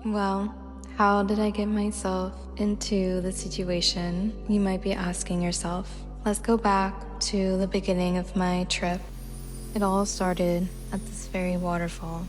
Well, how did I get myself into the situation? You might be asking yourself. Let's go back to the beginning of my trip. It all started at this very waterfall.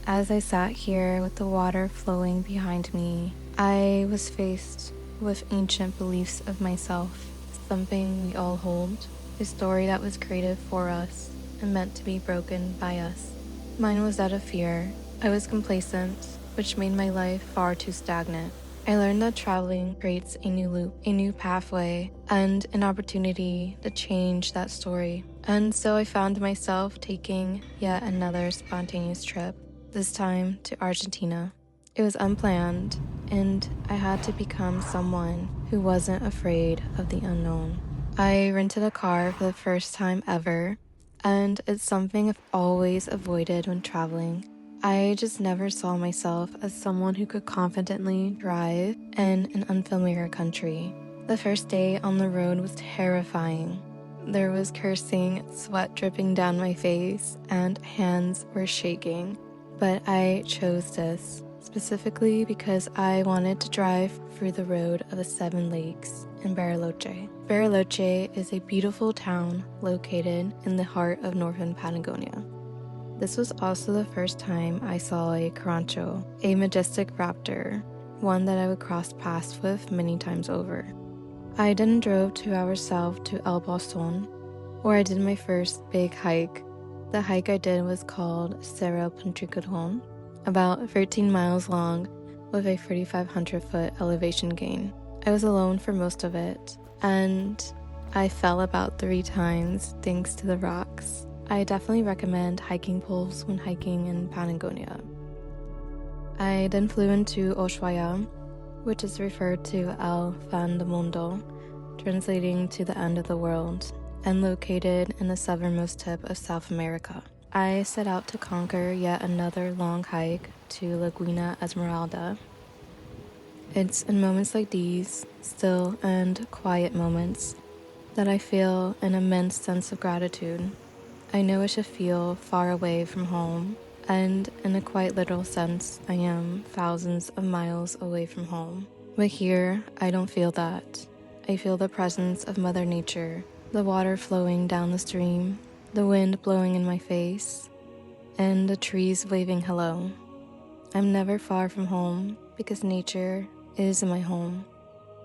As I sat here with the water flowing behind me, I was faced with ancient beliefs of myself, something we all hold, a story that was created for us and meant to be broken by us. Mine was that of fear. I was complacent, which made my life far too stagnant. I learned that traveling creates a new loop, a new pathway, and an opportunity to change that story. And so I found myself taking yet another spontaneous trip, this time to Argentina. It was unplanned, and I had to become someone who wasn't afraid of the unknown. I rented a car for the first time ever, and it's something I've always avoided when traveling. I just never saw myself as someone who could confidently drive in an unfamiliar country. The first day on the road was terrifying. There was cursing, sweat dripping down my face, and hands were shaking. But I chose this, specifically because I wanted to drive through the road of the 7 lakes in Bariloche. Bariloche is a beautiful town located in the heart of northern Patagonia. This was also the first time I saw a carancho, a majestic raptor, one that I would cross paths with many times over. I then drove 2 hours south to El Boston, where I did my first big hike. The hike I did was called Cerro Puntricajon, about 13 miles long with a 3,500-foot elevation gain. I was alone for most of it, and I fell about 3 times thanks to the rocks. I definitely recommend hiking poles when hiking in Patagonia. I then flew into Ushuaia, which is referred to El Fin del Mundo, translating to the end of the world, and located in the southernmost tip of South America. I set out to conquer yet another long hike to Laguna Esmeralda. It's in moments like these, still and quiet moments, that I feel an immense sense of gratitude. I know I should feel far away from home, and in a quite literal sense, I am thousands of miles away from home. But here, I don't feel that. I feel the presence of Mother Nature, the water flowing down the stream, the wind blowing in my face, and the trees waving hello. I'm never far from home because nature is my home.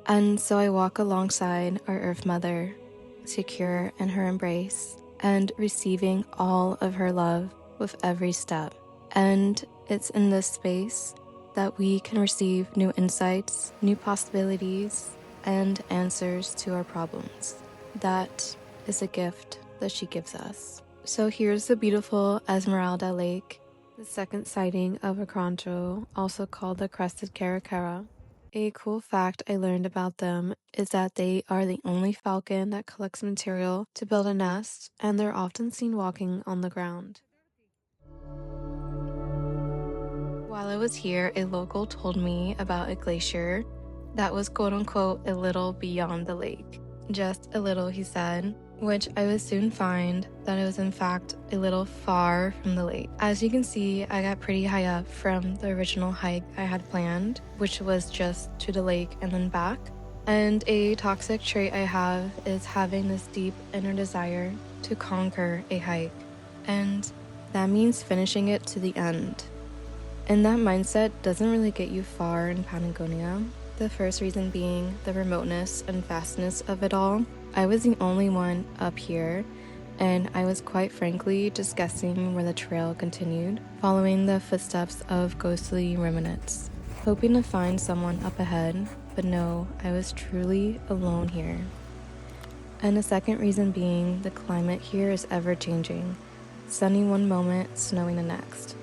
And so I walk alongside our Earth Mother, secure in her embrace, and receiving all of her love with every step. And it's in this space that we can receive new insights, new possibilities, and answers to our problems. That is a gift that she gives us. So here's the beautiful Esmeralda Lake, the second sighting of a carancho, also called the crested caracara. A cool fact I learned about them is that they are the only falcon that collects material to build a nest, and they're often seen walking on the ground. While I was here, a local told me about a glacier that was quote-unquote a little beyond the lake. Just a little, he said, which I would soon find that it was in fact a little far from the lake. As you can see, I got pretty high up from the original hike I had planned, which was just to the lake and then back. And a toxic trait I have is having this deep inner desire to conquer a hike. And that means finishing it to the end. And that mindset doesn't really get you far in Patagonia. The first reason being the remoteness and vastness of it all. I was the only one up here, and I was quite frankly just guessing where the trail continued, following the footsteps of ghostly ruminants, hoping to find someone up ahead, but no, I was truly alone here. And the second reason being the climate here is ever changing, sunny one moment, snowing the next.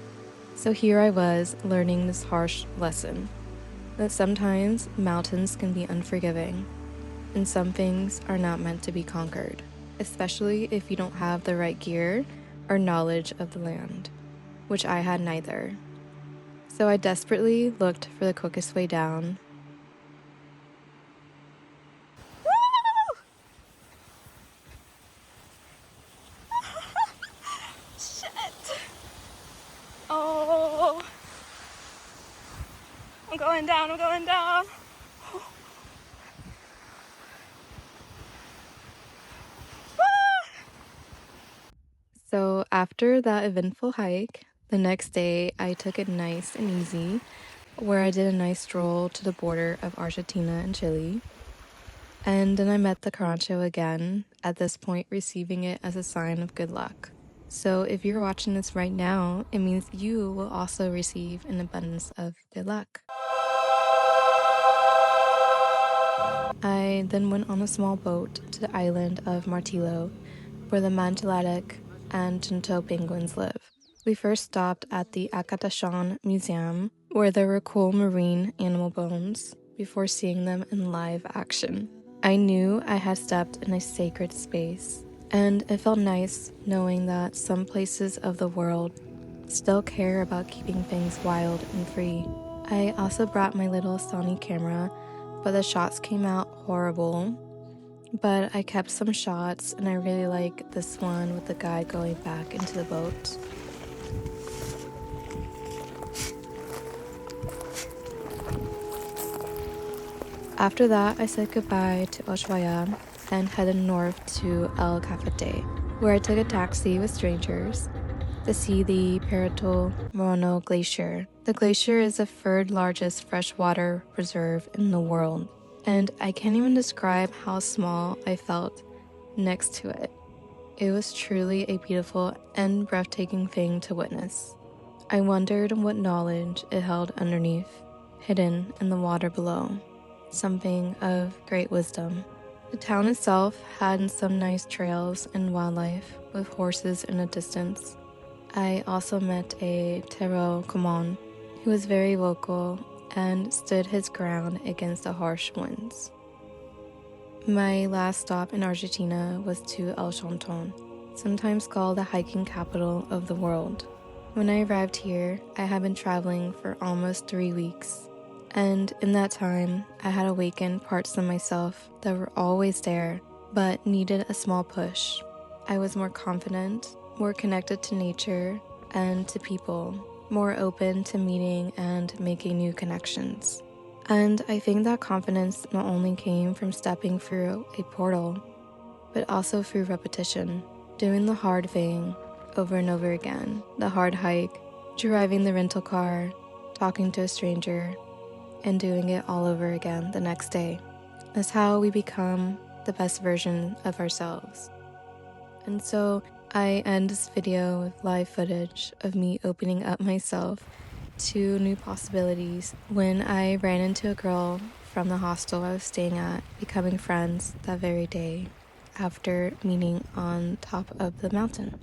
So here I was learning this harsh lesson, that sometimes mountains can be unforgiving, and some things are not meant to be conquered, especially if you don't have the right gear or knowledge of the land, which I had neither. So I desperately looked for the quickest way down. Shit! Oh! I'm going down, I'm going down. So after that eventful hike, the next day I took it nice and easy, where I did a nice stroll to the border of Argentina and Chile. And then I met the Carancho again, at this point receiving it as a sign of good luck. So if you're watching this right now, it means you will also receive an abundance of good luck. I then went on a small boat to the island of Martillo, where the Mantillatic and Tinto penguins live. We first stopped at the Acatachon Museum, where there were cool marine animal bones, before seeing them in live action. I knew I had stepped in a sacred space, and it felt nice knowing that some places of the world still care about keeping things wild and free. I also brought my little Sony camera, but the shots came out horrible. But I kept some shots, and I really like this one with the guy going back into the boat. After that, I said goodbye to Ushuaia and headed north to El Cafete, where I took a taxi with strangers to see the Perito Moreno Glacier. The glacier is the third largest freshwater reserve in the world, and I can't even describe how small I felt next to it. It was truly a beautiful and breathtaking thing to witness. I wondered what knowledge it held underneath, hidden in the water below, something of great wisdom. The town itself had some nice trails and wildlife, with horses in the distance. I also met a Tero Common, who was very vocal and stood his ground against the harsh winds. My last stop in Argentina was to El Chonton, sometimes called the hiking capital of the world. When I arrived here, I had been traveling for almost 3 weeks, and in that time, I had awakened parts of myself that were always there, but needed a small push. I was more confident, more connected to nature and to people, more open to meeting and making new connections. And I think that confidence not only came from stepping through a portal, but also through repetition, doing the hard thing over and over again, the hard hike, driving the rental car, talking to a stranger, and doing it all over again the next day. That's how we become the best version of ourselves. And so I end this video with live footage of me opening up myself to new possibilities when I ran into a girl from the hostel I was staying at, becoming friends that very day after meeting on top of the mountain.